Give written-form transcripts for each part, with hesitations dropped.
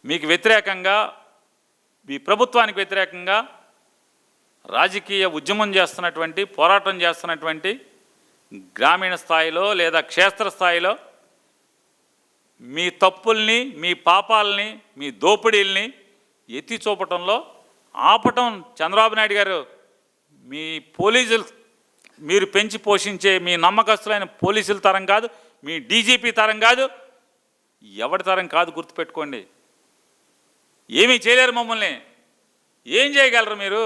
మీకు వ్యతిరేకంగా, మీ ప్రభుత్వానికి వ్యతిరేకంగా రాజకీయ ఉద్యమం చేస్తున్నటువంటి, పోరాటం చేస్తున్నటువంటి గ్రామీణ స్థాయిలో లేదా క్షేత్రస్థాయిలో మీ తప్పుల్ని, మీ పాపాలని, మీ దోపిడీల్ని ఎత్తి చూపటంలో ఆపటం చంద్రబాబు నాయుడు గారు మీ పోలీసులు, మీరు పెంచి పోషించే మీ నమ్మకస్తులైన పోలీసుల తరం కాదు, మీ డీజీపీ తరం కాదు, ఎవరి తరం కాదు, గుర్తుపెట్టుకోండి. ఏమీ చేయలేరు మమ్మల్ని. ఏం చేయగలరు మీరు?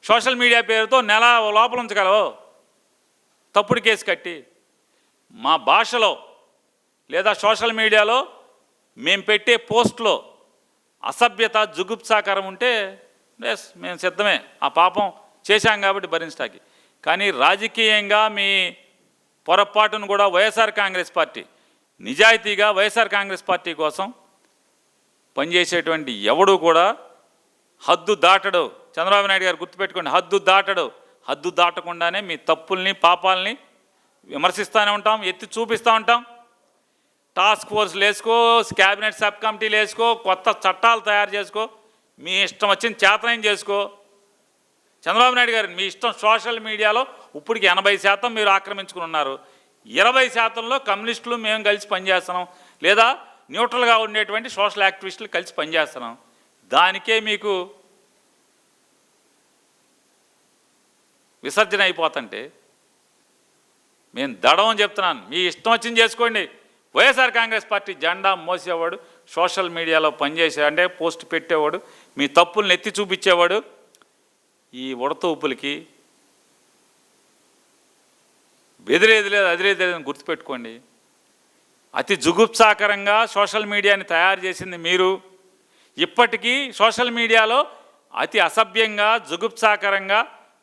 సోషల్ మీడియా పేరుతో నెల లోపల ఉంచగలవు తప్పుడు కేసు కట్టి. మా భాషలో లేదా సోషల్ మీడియాలో మేము పెట్టే పోస్ట్లో అసభ్యత, జుగుప్సాకరం ఉంటే ఎస్, మేము సిద్ధమే. ఆ పాపం చేశాం కాబట్టి భరించడానికి. కానీ రాజకీయంగా మీ పొరపాటును కూడా వైఎస్ఆర్ కాంగ్రెస్ పార్టీ, నిజాయితీగా వైఎస్ఆర్ కాంగ్రెస్ పార్టీ కోసం పనిచేసేటువంటి ఎవడు కూడా హద్దు దాటడు. చంద్రబాబు నాయుడు గారు గుర్తుపెట్టుకోండి, హద్దు దాటడు. హద్దు దాటకుండానే మీ తప్పుల్ని, పాపాలని విమర్శిస్తూనే ఉంటాం, ఎత్తి చూపిస్తూ ఉంటాం. టాస్క్ ఫోర్స్లు వేసుకో, క్యాబినెట్ సబ్ కమిటీలు వేసుకో, కొత్త చట్టాలు తయారు చేసుకో, మీ ఇష్టం వచ్చిన చేతనం చేసుకో. చంద్రబాబు నాయుడు గారు మీ ఇష్టం. సోషల్ మీడియాలో ఇప్పటికి 80% మీరు ఆక్రమించుకుని ఉన్నారు. 20%లో కమ్యూనిస్టులు మేము కలిసి పనిచేస్తున్నాం, లేదా న్యూట్రల్గా ఉండేటువంటి సోషల్ యాక్టివిస్టులు కలిసి పనిచేస్తున్నాం. దానికే మీకు విసర్జన అయిపోతుంటే మేము దడమని చెప్తున్నాను. మీ ఇష్టం వచ్చింది చేసుకోండి. వైఎస్ఆర్ కాంగ్రెస్ పార్టీ జెండా మోసేవాడు, సోషల్ మీడియాలో పనిచేసే అంటే పోస్ట్ పెట్టేవాడు, మీ తప్పుల్ని ఎత్తి చూపించేవాడు. ఈ ఉడతూపులకి బెదిరేది లేదు, అదిరేది లేదని గుర్తుపెట్టుకోండి. అతి జుగుప్సాకరంగా సోషల్ మీడియాని తయారు చేసింది మీరు. ఇప్పటికీ సోషల్ మీడియాలో అతి అసభ్యంగా, జుగుప్సాకరంగా,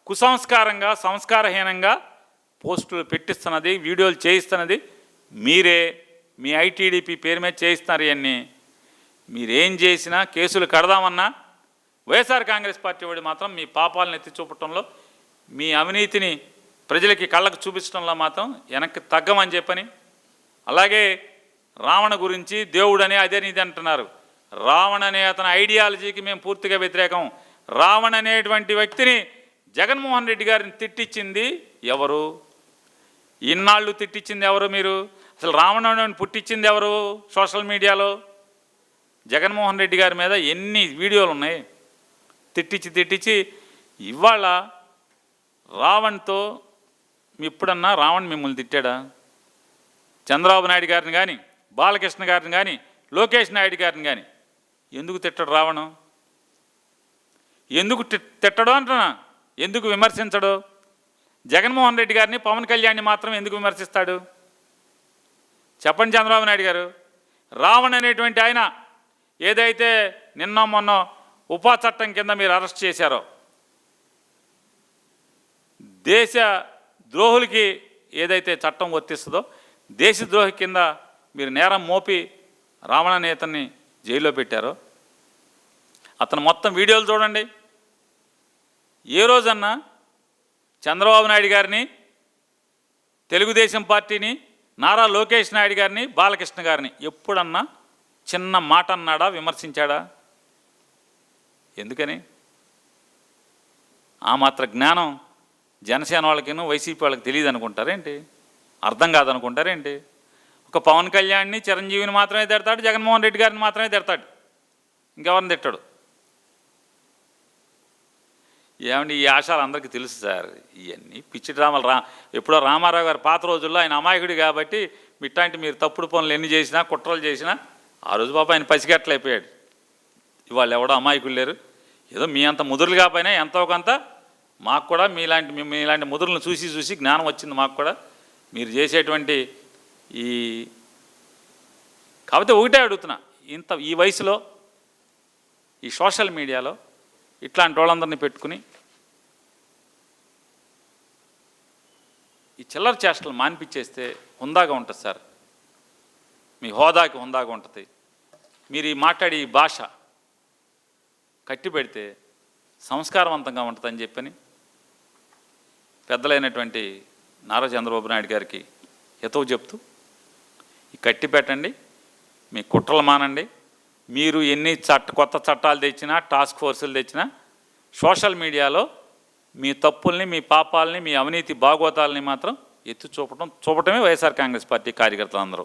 కుసంస్కారంగా, సంస్కారహీనంగా పోస్టులు పెట్టిస్తున్నది, వీడియోలు చేయిస్తున్నది మీరే. మీ ఐటీడీపీ పేరు మీద చేయిస్తున్నారు. ఇవన్నీ మీరేం చేసినా, కేసులు కడదామన్నా వైఎస్ఆర్ కాంగ్రెస్ పార్టీ వాడు మాత్రం మీ పాపాలను ఎత్తి చూపటంలో, మీ అవినీతిని ప్రజలకి కళ్ళకు చూపించడంలో మాత్రం వెనక్కి తగ్గమని చెప్పని. అలాగే రావణ గురించి దేవుడని అదే నీది అంటున్నారు. రావణ అనే అతని ఐడియాలజీకి మేము పూర్తిగా వ్యతిరేకం. రావణ అనేటువంటి వ్యక్తిని, జగన్మోహన్ రెడ్డి గారిని తిట్టించింది ఎవరు? ఇన్నాళ్ళు తిట్టించింది ఎవరు? మీరు అసలు రావణుని పుట్టించింది ఎవరు? సోషల్ మీడియాలో జగన్మోహన్ రెడ్డి గారి మీద ఎన్ని వీడియోలు ఉన్నాయి తిట్టించి. ఇవాళ రావణ్తో ఇప్పుడన్నా రావణ్ మిమ్మల్ని తిట్టాడా? చంద్రబాబు నాయుడు గారిని కానీ, బాలకృష్ణ గారిని కానీ, లోకేష్ నాయుడు గారిని కానీ ఎందుకు తిట్టడు రావణం? ఎందుకు తిట్టడు అంటున్నా, ఎందుకు విమర్శించడు? జగన్మోహన్ రెడ్డి గారిని, పవన్ కళ్యాణ్ని మాత్రం ఎందుకు విమర్శిస్తాడు? చెప్పండి చంద్రబాబు నాయుడు గారు. రావణ్ అనేటువంటి ఆయన ఏదైతే నిన్న మొన్న ఉపా చట్టం కింద మీరు అరెస్ట్ చేశారో, దేశ ద్రోహులకి ఏదైతే చట్టం వర్తిస్తుందో దేశద్రోహి కింద మీరు నేరం మోపి రావణ నేతని జైల్లో పెట్టారో, అతను మొత్తం వీడియోలు చూడండి. ఏ రోజన్నా చంద్రబాబు నాయుడు గారిని, తెలుగుదేశం పార్టీని, నారా లోకేష్ నాయుడు గారిని, బాలకృష్ణ గారిని ఎప్పుడన్నా చిన్న మాట అన్నాడా, విమర్శించాడా? ఎందుకని? ఆ మాత్ర జ్ఞానం జనసేన వాళ్ళకిను వైసీపీ వాళ్ళకి తెలియదు అనుకుంటారేంటి? అర్థం కాదనుకుంటారేంటి? ఒక పవన్ కళ్యాణ్ని, చిరంజీవిని మాత్రమే తిడతాడు, జగన్మోహన్ రెడ్డి గారిని మాత్రమే తిడతాడు, ఇంకెవరిని తిట్టాడు. ఏమండి, ఈ ఆశాలు అందరికీ తెలుసు సార్. ఇవన్నీ పిచ్చి డ్రామాలు. ఎప్పుడో రామారావు గారు పాత రోజుల్లో ఆయన అమాయకుడు కాబట్టి ఇట్లాంటి మీరు తప్పుడు పనులు ఎన్ని చేసినా, కుట్రలు చేసినా ఆ రోజు పాప ఆయన పసిగట్టలైపోయాడు. ఇవాళ ఎవడో అమాయకులు లేరు. ఏదో మీ అంత ముదురులు కాకపోయినా ఎంతో కొంత మాకు కూడా మీలాంటి ముదురులను చూసి జ్ఞానం వచ్చింది మాకు కూడా. మీరు చేసేటువంటి ఈ కాకపోతే ఒకటే అడుగుతున్నా, ఈ వయసులో ఈ సోషల్ మీడియాలో ఇట్లాంటి వాళ్ళందరినీ పెట్టుకుని ఈ చిల్లర చేష్టలు మాన్పించేస్తే హుందాగా ఉంటుంది సార్. మీ హోదాకి హుందాగా ఉంటుంది. మీరు ఈ మాట్లాడే ఈ భాష కట్టి పెడితే సంస్కారవంతంగా ఉంటుందని చెప్పని పెద్దలైనటువంటి నారా చంద్రబాబు నాయుడు గారికి హితవు చెప్తూ ఈ కట్టి పెట్టండి, మీ కుట్రలు మానండి, మీరు ఎన్ని కొత్త చట్టాలు తెచ్చినా, టాస్క్ ఫోర్సులు తెచ్చినా, సోషల్ మీడియాలో మీ తప్పుల్ని, మీ పాపాలని, మీ అవినీతి బాగోతాలని మాత్రం ఎత్తి చూపటమే వైఎస్ఆర్ కాంగ్రెస్ పార్టీ కార్యకర్తలు అందరూ.